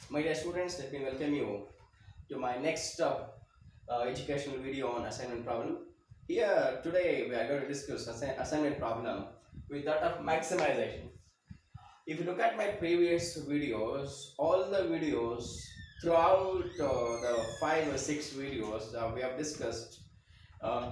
My dear students, let me welcome you to my next educational video on assignment problem. Here today we are going to discuss assignment problem with that of maximization. If you look at my previous videos, all the videos throughout the 5 or 6 videos we have discussed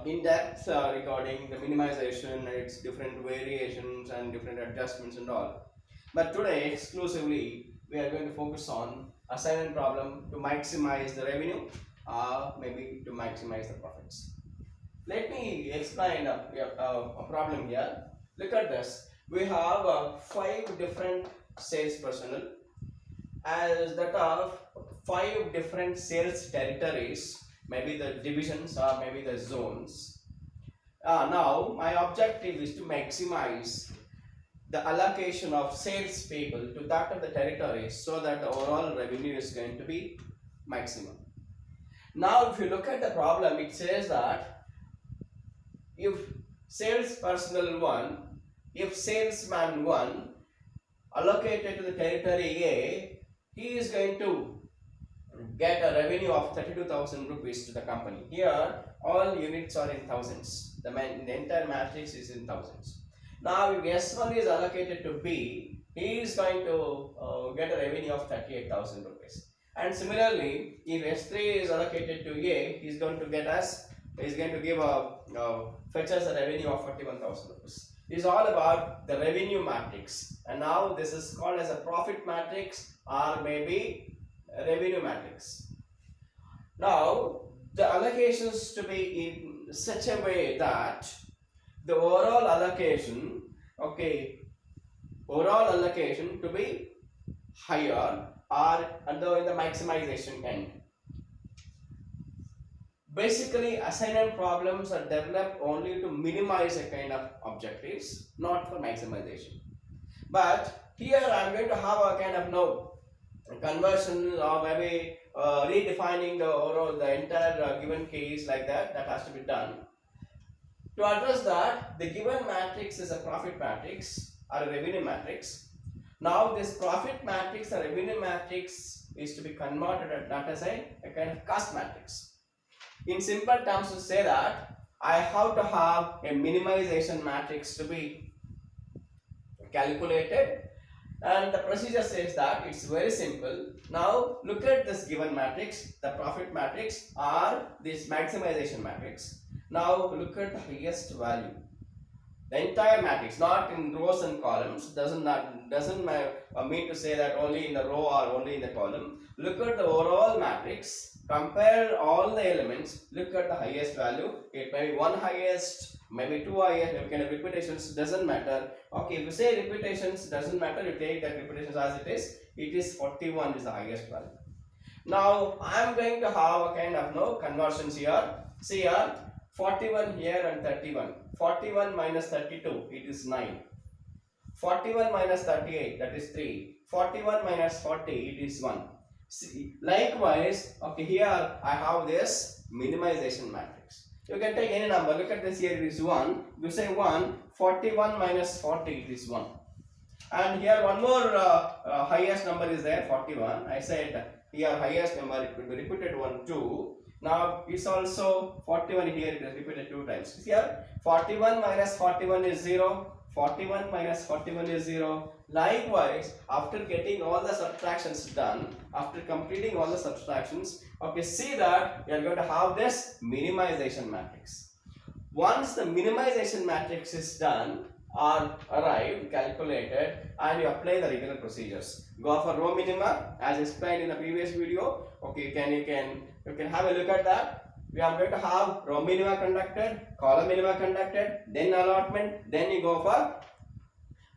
in depth regarding the minimization and its different variations and different adjustments and all. But today, exclusively, we are going to focus on assignment problem to maximize the revenue or maybe to maximize the profits. Let me explain a problem here. Look at this. We have 5 different sales personnel as that are 5 different sales territories, maybe the divisions or maybe the zones. Now, my objective is to maximize the allocation of sales people to that of the territories so that the overall revenue is going to be maximum. Now, if you look at the problem, it says that if sales personnel 1, if salesman 1 allocated to the territory A, he is going to get a revenue of 32,000 rupees to the company. Here, all units are in thousands. The entire matrix is in thousands. Now, if S1 is allocated to B, he is going to get a revenue of 38,000 rupees. And similarly, if S3 is allocated to A, he is going to fetch us a revenue of 41,000 rupees. This is all about the revenue matrix. And now this is called as a profit matrix or maybe a revenue matrix. Now, the allocations to be in such a way that the overall allocation to be higher or in the maximization end. Basically, assignment problems are developed only to minimize a kind of objectives, not for maximization. But here I am going to have a kind of conversion or maybe redefining the entire given case like that has to be done. To address that, the given matrix is a profit matrix or a revenue matrix. Now this profit matrix or revenue matrix is to be converted as a kind of cost matrix. In simple terms, to say that I have to have a minimization matrix to be calculated, and the procedure says that it's very simple. Now look at this given matrix, the profit matrix or this maximization matrix. Now look at the highest value. The entire matrix, not in rows and columns, doesn't mean to say that only in the row or only in the column. Look at the overall matrix, compare all the elements, look at the highest value. It may be one highest, maybe two highest, maybe kind of repetitions, doesn't matter. Okay, if you say repetitions doesn't matter, you take that repetitions as it is. It is 41 is the highest value. Now I am going to have a kind of conversions here. See here, 41 here and 31. 41 minus 32, it is 9. 41 minus 38, that is 3. 41 minus 40, it is 1. See, likewise, okay, here I have this minimization matrix. You can take any number. Look at this here, it is 1. You say 1, 41 minus 40, it is 1. And here one more highest number is there, 41. I said here highest number, it will be repeated 1, 2. Now it's also 41 here, it is repeated 2 times. Here 41 minus 41 is 0. 41 minus 41 is 0. Likewise, after getting all the subtractions done, after completing all the subtractions, okay, see that you are going to have this minimization matrix. Once the minimization matrix is done or arrived, calculated, and you apply the regular procedures. Go for row minima as explained in the previous video. Okay, you can have a look at that. We are going to have row minima conducted, column minima conducted, then allotment, then you go for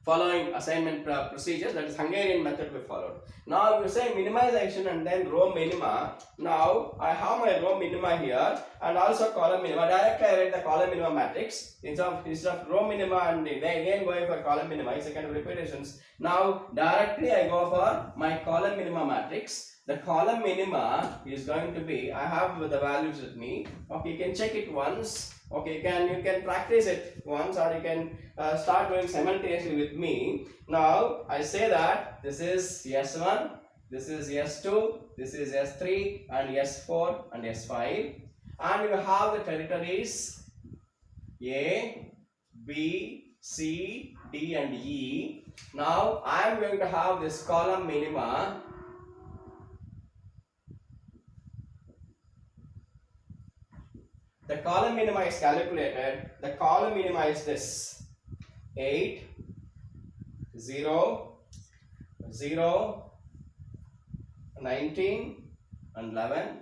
following assignment procedures, that is Hungarian method we followed. Now you say minimization and then row minima. Now I have my row minima here and also column minima. Directly I write the column minima matrix instead of row minima and then again going for column minima. It's a kind of repetitions. Now directly I go for my column minima matrix. The column minima is going to be, I have the values with me. Okay, you can check it once. Okay, you can practice it once, or you can start doing simultaneously with me. Now I say that this is S1, this is S2, this is S3 and S4 and S5, and you have the territories A, B, C, D and E. Now I am going to have this column minima. The column minima is calculated. The column minima is this: 8, 0, 0, 19 and 11.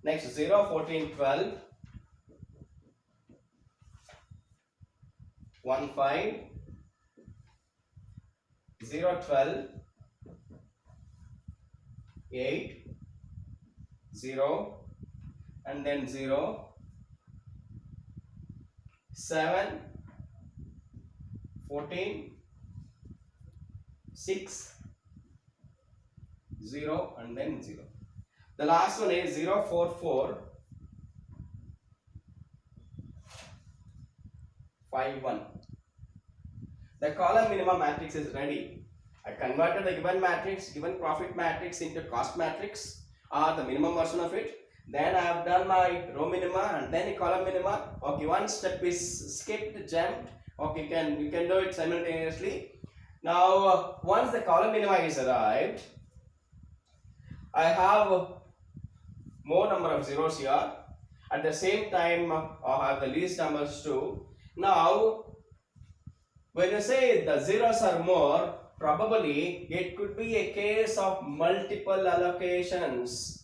Next 0, 14, 12, 1, 5, 0, 12, 8, 0 and then 0, 7, 14, 6, 0 and then 0. The last one is 0, 4, 4, 5, 1. The column minima matrix is ready. I converted the given matrix, given profit matrix into cost matrix or the minimum version of it. Then I have done my row minima and then the column minima. Okay, one step is skipped, jumped. Okay, you can do it simultaneously. Now, once the column minima is arrived, I have more number of zeros here. At the same time, I have the least numbers too. Now, when you say the zeros are more, probably it could be a case of multiple allocations.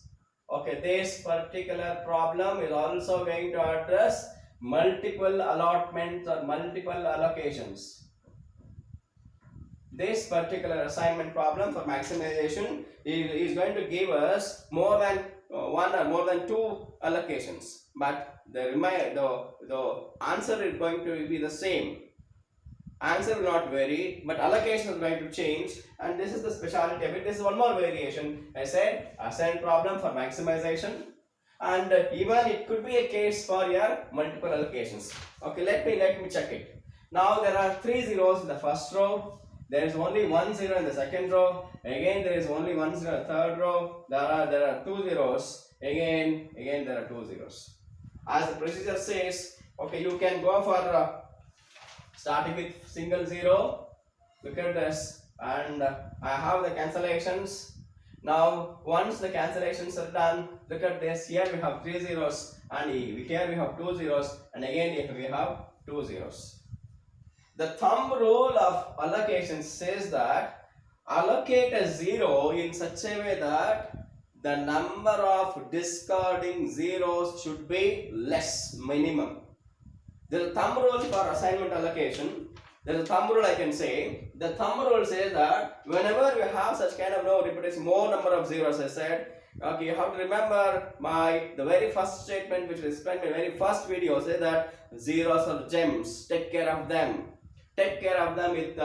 Okay, this particular problem is also going to address multiple allotments or multiple allocations. This particular assignment problem for maximization is going to give us more than one or more than two allocations, but the answer is going to be the same. Answer will not vary, but allocation is going to change, and this is the specialty of it. This is one more variation. I said assigned problem for maximization, and even it could be a case for your multiple allocations. Okay, let me check it. Now there are 3 zeros in the first row. There is only 1 0 in the second row. Again there is only 1 0 in the third row. There are 2 zeros. Again there are 2 zeros. As the procedure says, okay, you can go for starting with single zero. Look at this, and I have the cancellations. Now once the cancellations are done, look at this. Here we have 3 zeros, and here we have 2 zeros, and again we have 2 zeros. The thumb rule of allocation says that allocate a zero in such a way that the number of discarding zeros should be less, minimum. There is a thumb rule for assignment allocation. There is a thumb rule I can say. The thumb rule says that whenever you have such kind of repetition, more number of zeros, I said, okay, you have to remember the very first statement which we spent in my very first video, say that zeros are gems. Take care of them. Take care of them with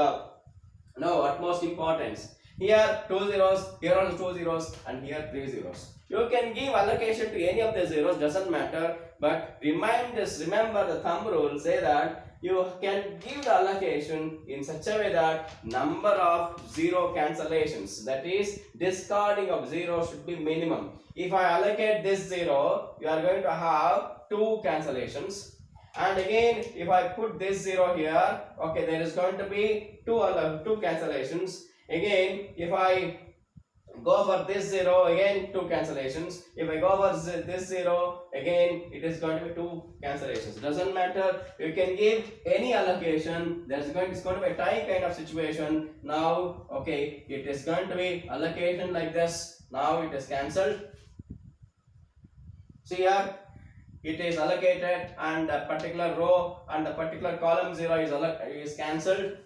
utmost importance. Here 2 zeros, here also 2 zeros, and here 3 zeros. You can give allocation to any of the zeros, doesn't matter, but remember the thumb rule, say that you can give the allocation in such a way that number of zero cancellations, that is discarding of zero, should be minimum. If I allocate this zero, you are going to have 2 cancellations. And again, if I put this 0 here, okay, there is going to be 2 cancellations. Again, if I go for this 0, again 2 cancellations. If I go for this 0, again it is going to be 2 cancellations. Doesn't matter, you can give any allocation. It's going to be a tie kind of situation. Now, okay, it is going to be allocation like this. Now it is cancelled. See here, it is allocated, and a particular row and the particular column 0 is cancelled.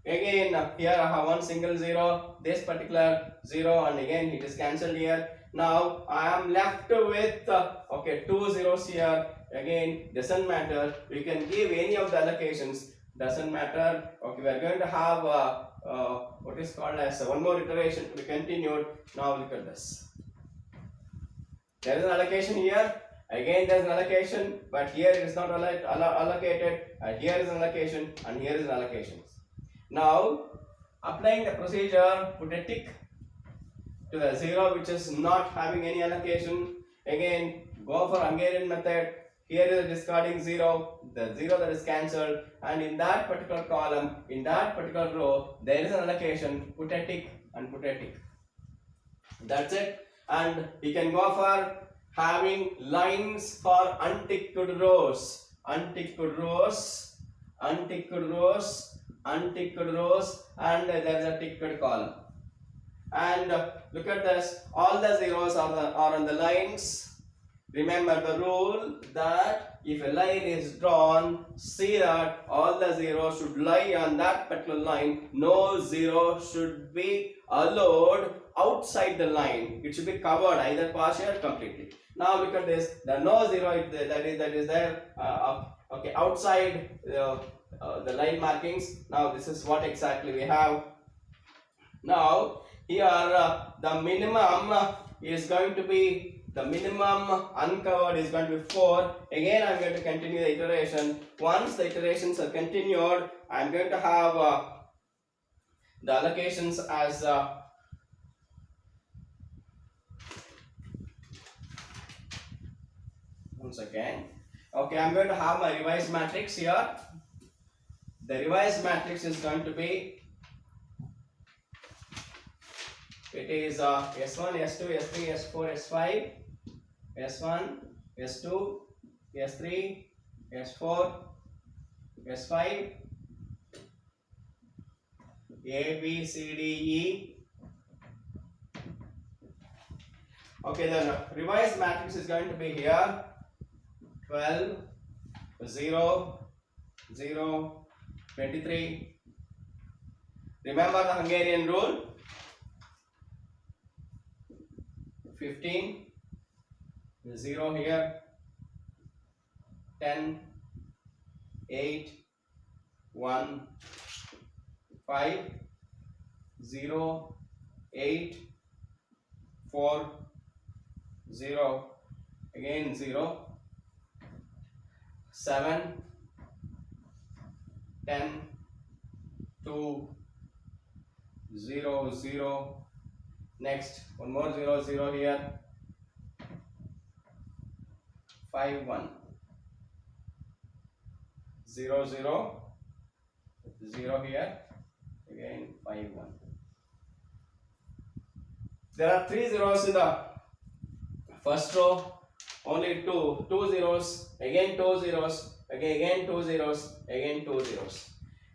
Again, here I have one single 0, this particular 0, and again it is cancelled here. Now I am left with 2 zeros here. Again, doesn't matter, we can give any of the allocations, doesn't matter. Okay, we are going to have what is called as one more iteration to be continued. Now look at this. There is an allocation here. Again there is an allocation, but here it is not allocated, and here is an allocation, and here is an allocation. Now, applying the procedure, put a tick. to the 0 which is not having any allocation. Again, go for Hungarian method. Here is a discarding 0, the 0 that is cancelled, and in that particular column, in that particular row, there is an allocation. Put a tick and put a tick. That's it. And you can go for having lines for unticked rows, unticked rows, unticked rows, unticked rows, and there is a ticked column. And look at this, all the zeros are on the lines. Remember the rule that if a line is drawn, see that all the zeros should lie on that particular line. No zero should be allowed outside the line. It should be covered either partially or completely. Now look at this. The no zero that is there. Okay, outside the line markings. Now this is what exactly we have. Now here the minimum is going to be, the minimum uncovered is going to be 4. Again I am going to continue the iteration. Once the iterations are continued, I am going to have the allocations as once again. Okay, I am going to have my revised matrix here. The revised matrix is going to be, it is S1, S2, S3, S4, S5, S1, S2, S3, S4, S5, A, B, C, D, E. Okay, then revised matrix is going to be here 12, 0, 0, 23. Remember the Hungarian rule. 15, 0 here, 10, 8, 1, 5, 0, 8, 4, 0, again 0, 7, 10, 2, 0, 0. Next, one more 0, 0 here, 5, 1, 0, 0, 0 here, again 5, 1. There are 3 zeros in the first row, only 2 zeros, again 2 zeros, again 2 zeros, again 2 zeros.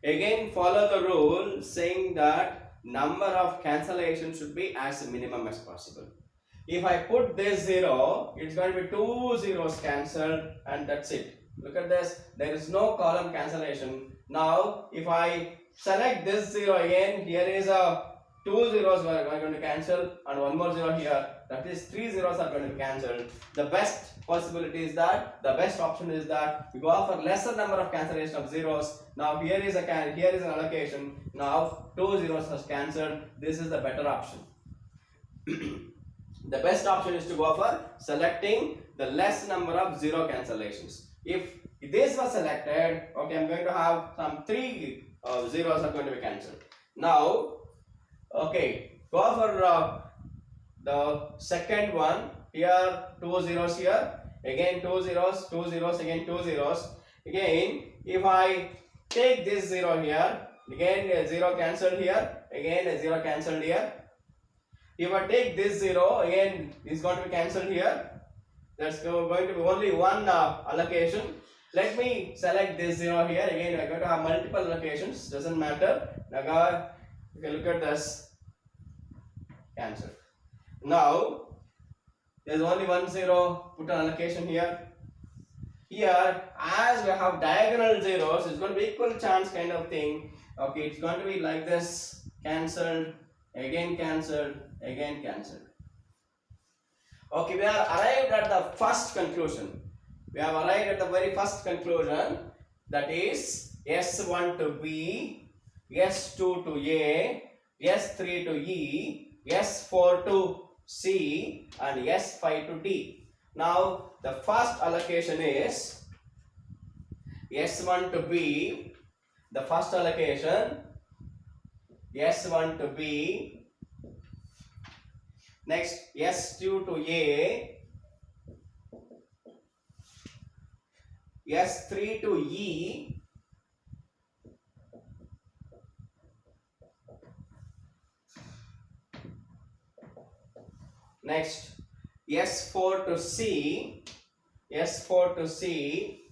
Again follow the rule saying that number of cancellations should be as minimum as possible. If I put this 0, it's going to be 2 zeros cancelled, and that's it. Look at this, there is no column cancellation. Now if I select this 0 again, here is a 2 zeros we are going to cancel, and one more 0 here, that is 3 zeros are going to be cancelled. The best possibility is that, the best option is that we go for lesser number of cancellation of zeros. Now here is an allocation. Now 2 zeros are cancelled. This is the better option. The best option is to go for selecting the less number of zero cancellations. If this was selected, okay, I'm going to have some 3 zeros are going to be cancelled. Now, okay, go for the second one. Here 2 zeros here, again 2 zeros, 2 zeros, again 2 zeros. Again, if I take this 0 here, again a 0 cancelled here, again a 0 cancelled here. If I take this 0, again is going to be cancelled here. That's going to be only one allocation. Let me select this 0 here. Again, we're going to have multiple allocations. Doesn't matter. Now, if you look at this, cancel. Now, there's only 1 0. Put an allocation here. Here, as we have diagonal zeros, it's going to be equal chance kind of thing. Okay, it's going to be like this. Cancelled, again cancelled, again cancelled. Okay, we have arrived at the first conclusion. We have arrived at the very first conclusion, that is S1 to B, S2 to A, S3 to E, S4 to C, and S5 to D. Now the first allocation is S1 to B. The first allocation S1 to B, Next, S2 to A, S3 to E, next S4 to C, S4 to C,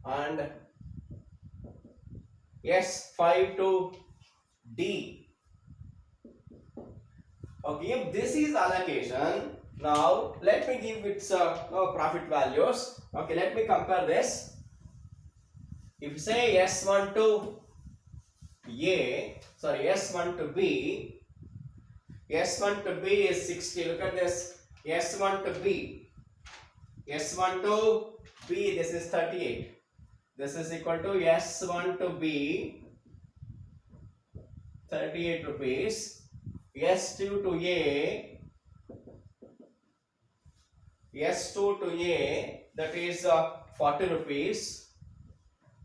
and S5 to D. Okay, if this is allocation, now let me give its profit values. Okay, let me compare this. If you say S1 to A, sorry, S1 to B, S1 to B is 60. Look at this. S1 to B. S1 to B, this is 38. This is equal to S1 to B, 38 rupees. S2 to A, S2 to A, that is 40 rupees.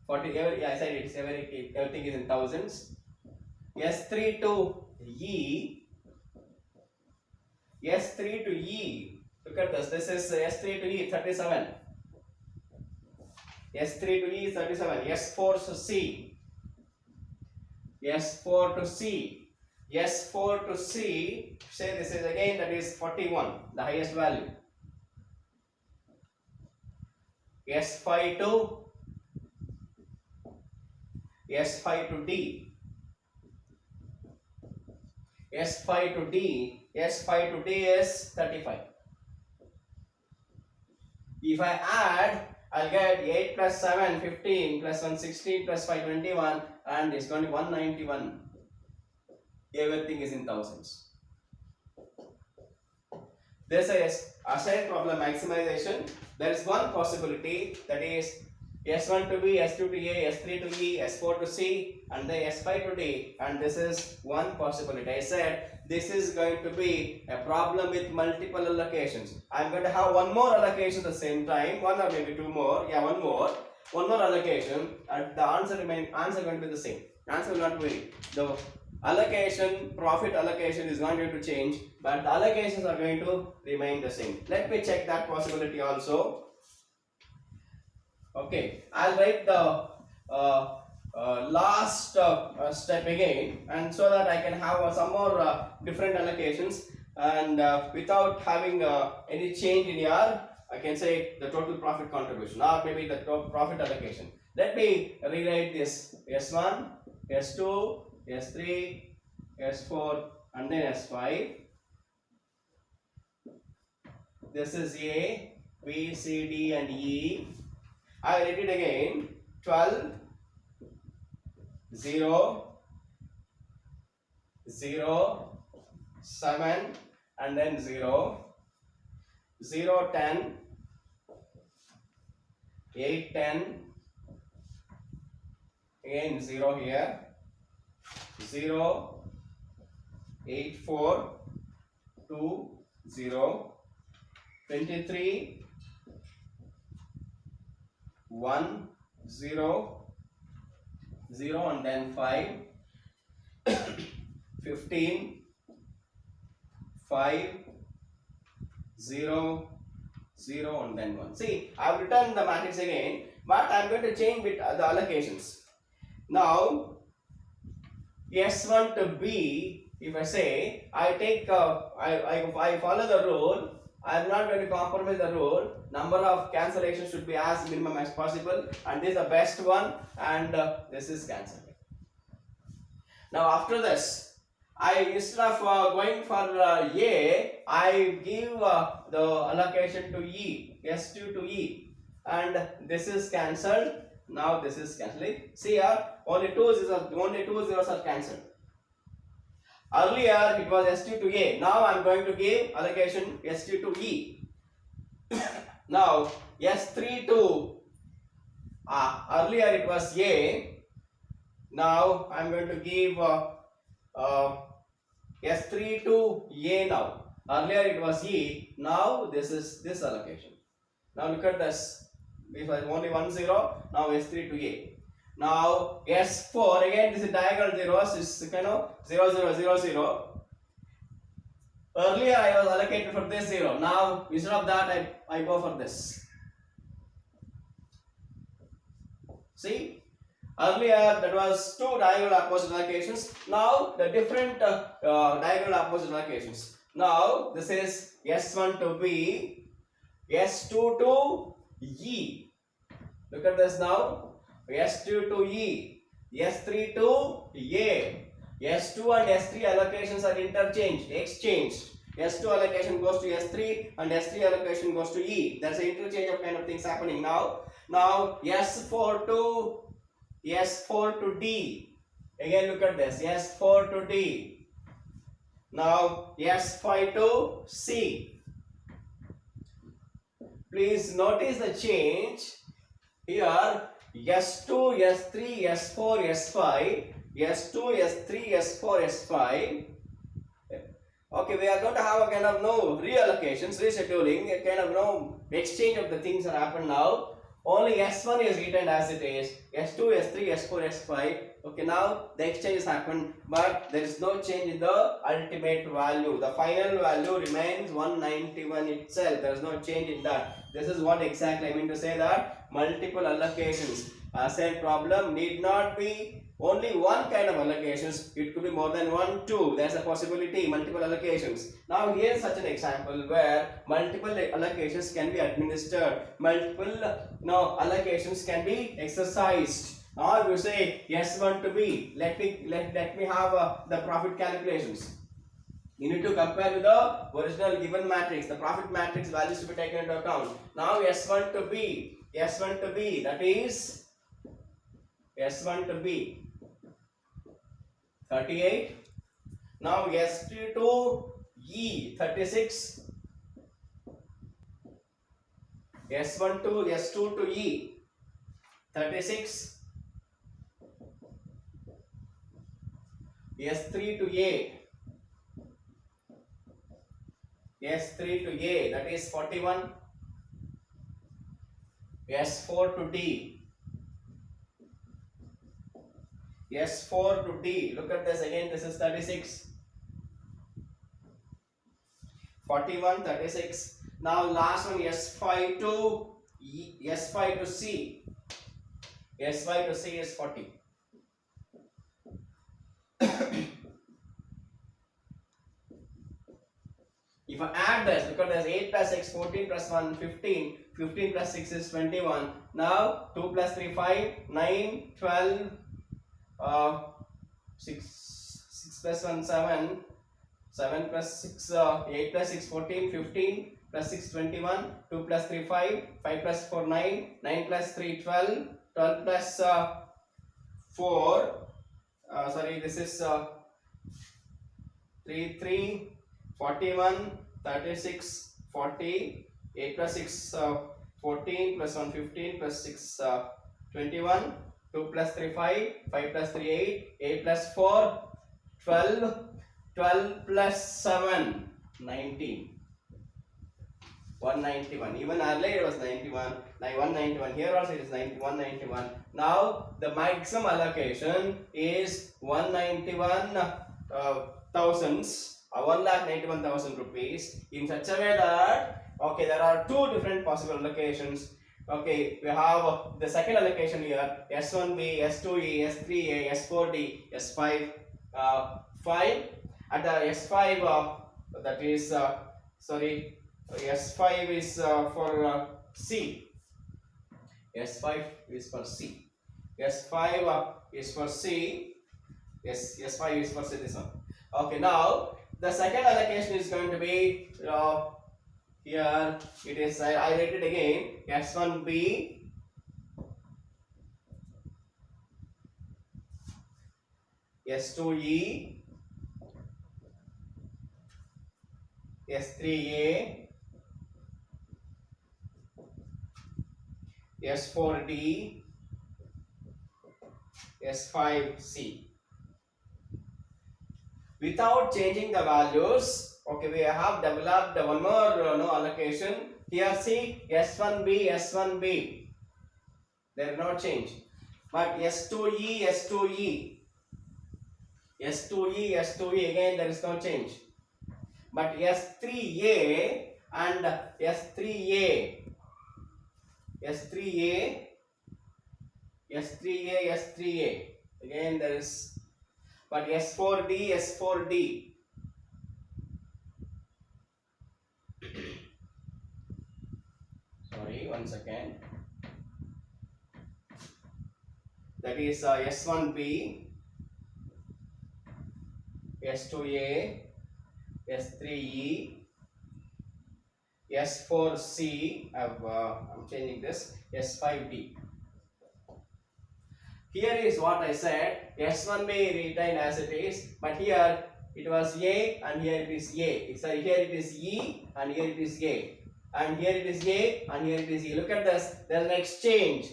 40, yeah, I said it's everything is in thousands. S3 to E, S3 to E, look at this, this is S3 to E, 37. S3 to E is 37. S4 to C, S4 to C, S4 to C, say this is again, that is 41, the highest value. S5 to S5 to D, S5 to D, S5 to D is 35. If I add, I'll get 8 plus 7, 15, plus 1, 16, plus 5, 21, and it's going to be 191. Everything is in thousands. This is assigned problem maximization. There is one possibility, that is S1 to B, S2 to A, S3 to E, S4 to C, and then S5 to D. And this is one possibility. I said this is going to be a problem with multiple allocations. I'm going to have one more allocation at the same time, one or maybe two more. Yeah, one more allocation, and the answer going to be the same. Answer will not vary. The allocation, profit allocation is not going to change, but the allocations are going to remain the same. Let me check that possibility also. Okay, I'll write the last step again, and so that I can have some more different allocations, and without having any change in your, I can say, the total profit contribution, or maybe the profit allocation. Let me rewrite this: S1, S2, S3, S4, and then S5. This is A, B, C, D, and E. I will write it again: 12, 0, 0, 7, and then 0, 0, 10, 8, 10, again 0 here, 0, 8, 4, 2, 0, 23, 1, 0, 0, and then 5, 15, 5, 0, 0, and then 1. See, I have written the matrix again, but I am going to change with the allocations. Now, S1 to B, if I say, I take, I follow the rule, I am not going to compromise the rule. Number of cancellations should be as minimum as possible, and this is the best one, and this is cancelled. Now after this, instead of going for A, I give the allocation to E, S2 to E, and this is cancelled. Now this is cancelled. See here, only two zeros are cancelled. Earlier it was S2 to A. Now I am going to give allocation S2 to E. Now S3 to earlier it was A. Now I am going to give S3 to A now. Earlier it was E. Now this is this allocation. Now look at this. If I only 1 0, now S3 to A. Now S4, again this is diagonal zeros, is 0 0 0 0. Earlier I was allocated for this 0. Now instead of that I go for this. See, earlier that was two diagonal opposite allocations. Now the different diagonal opposite allocations. Now this is S1 to B, S2 to E. Look at this now. S2 to E, S3 to A. S2 and S3 allocations are exchanged. S2 allocation goes to S3 and S3 allocation goes to E. There's an interchange of kind of things happening now. Now S4 to D. Again look at this. S4 to D. Now S5 to C. Please notice the change here. S2, S3, S4, S5. S2, S3, S4, S5. Okay, we are going to have a kind of reallocations, rescheduling, a kind of exchange of the things that happen now. Only S1 is written as it is. S2, S3, S4, S5. Okay, now the exchange has happened, but there is no change in the ultimate value. The final value remains 191 itself. There is no change in that. This is what exactly I mean to say, that multiple allocations. Same problem need not be only one kind of allocations. It could be more than one, two. There's a possibility, multiple allocations. Now here's such an example where multiple allocations can be administered. Multiple allocations can be exercised. Or we say S1 to B. Let me have the profit calculations. You need to compare with the original given matrix. The profit matrix values to be taken into account. Now S1 to B. S1 to B, that is S1 to B, 38. Now S2 to E, 36. S1 to S2 to E, 36. S3 to A, S3 to A, that is 41. S4 to D, S4 to D, look at this again, this is 36. 41, 36. Now last one, S5 to E, S5 to C. S5 to C is 40. If I add this, look at this, 8 plus 6, 14 plus 1, 15. 15 plus 6 is 21. Now 2 plus 3, 5, 9, 12, 6 plus 1, 7. 7 plus 6, 8 plus 6, 14, 15 plus 6, 21. 2 plus 3, 5. 5 plus 4, 9. 9 plus 3, 12. 12 plus 4. Sorry, this is 3, 3. 41, 36, 40, 8 plus 6, 14, plus 1, 15, plus 6, 21, 2 plus 3, 5, 5 plus 3, 8, 8 plus 4, 12, 12 plus 7, 19. 191. Even earlier it was 91, like 191. Here also it is 191. Now the maximum allocation is 191 thousands. 1,91,000 rupees in such a way that, okay, there are two different possible allocations. Okay, we have the second allocation here, S1B, S2E, S3A, S4D, S5, 5. At the S5, that is, sorry, S5 is for C. S5 is for C. S5 is for C. Yes, S5 is for C, this one. Okay, now the second allocation is going to be here it is, I write it again, S1B, S2E, S3A, S4D, S5C. Without changing the values, okay, we have developed one more allocation. Here see S1B, S1B, there is no change. But S2E, S2E, S2E, S2E, again there is no change. but S3A and S3A, S3A, S3A, S3A. Again there is, but S4D, S4D. Sorry, one second. That is S1B, S2A, S3E, S4C. I'm changing this. S5D. Here is what I said. S1 may retain as it is, but here it was A and here it is A. Sorry, here it is E and here it is A. And here it is A and here it is E. Look at this. There is an exchange.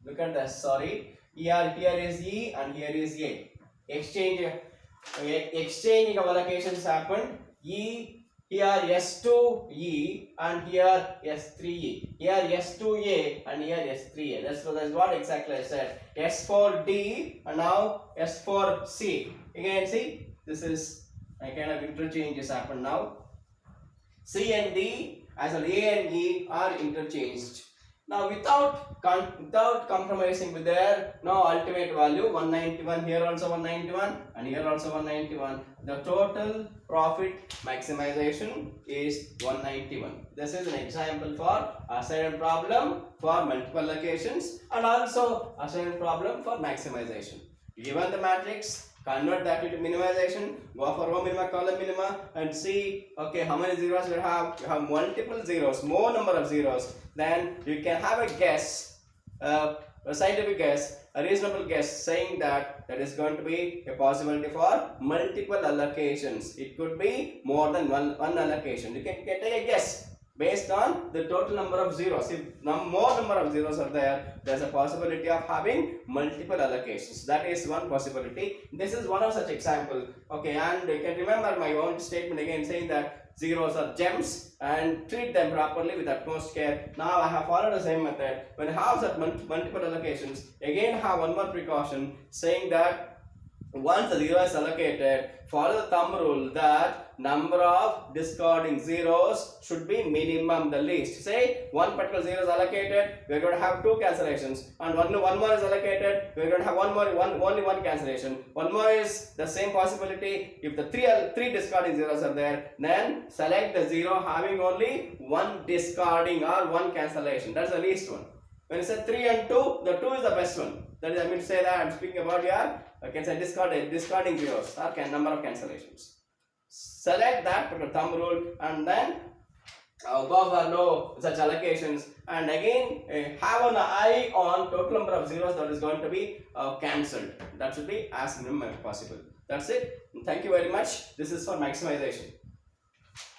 Look at this. Sorry. Here is E and here is A. Exchanging of allocations happened. E. Here S2E and here S3E. Here S2A and here S3A. That's what exactly I said. S4D and now S4C. Again, see, this is a kind of interchanges happen now. C and D as well A and E are interchanged. Now without compromising with their ultimate value 191, here also 191 and here also 191, the total profit maximization is 191. This is an example for assignment problem for multiple allocations and also assignment problem for maximization. Given the matrix, convert that into minimization, go for row minima, column minima, and see, okay, how many zeros you have. You have multiple zeros, more number of zeros. Then you can have a guess, a scientific guess, a reasonable guess, saying that is going to be a possibility for multiple allocations. It could be more than one allocation. You can take a guess based on the total number of zeros. If more number of zeros are there, there's a possibility of having multiple allocations. That is one possibility. This is one of such example. Okay, and you can remember my own statement again, saying that zeros are gems and treat them properly with utmost care. Now I have followed the same method. When I have such multiple allocations, again have one more precaution, saying that once the zero is allocated, follow the thumb rule that number of discarding zeros should be minimum, the least. Say one particular zero is allocated, we are going to have two cancellations, and one more is allocated, we are going to have only one cancellation. One more is the same possibility. If the three discarding zeros are there, then select the zero having only one discarding or one cancellation. That's the least one. When you say 3 and 2, the 2 is the best one. That is, I mean to say that I'm speaking about your discarding zeros or number of cancellations. Select that for the thumb rule and then go for no such allocations, and again have an eye on total number of zeros that is going to be cancelled. That should be as minimum as possible. That's it. Thank you very much. This is for maximization.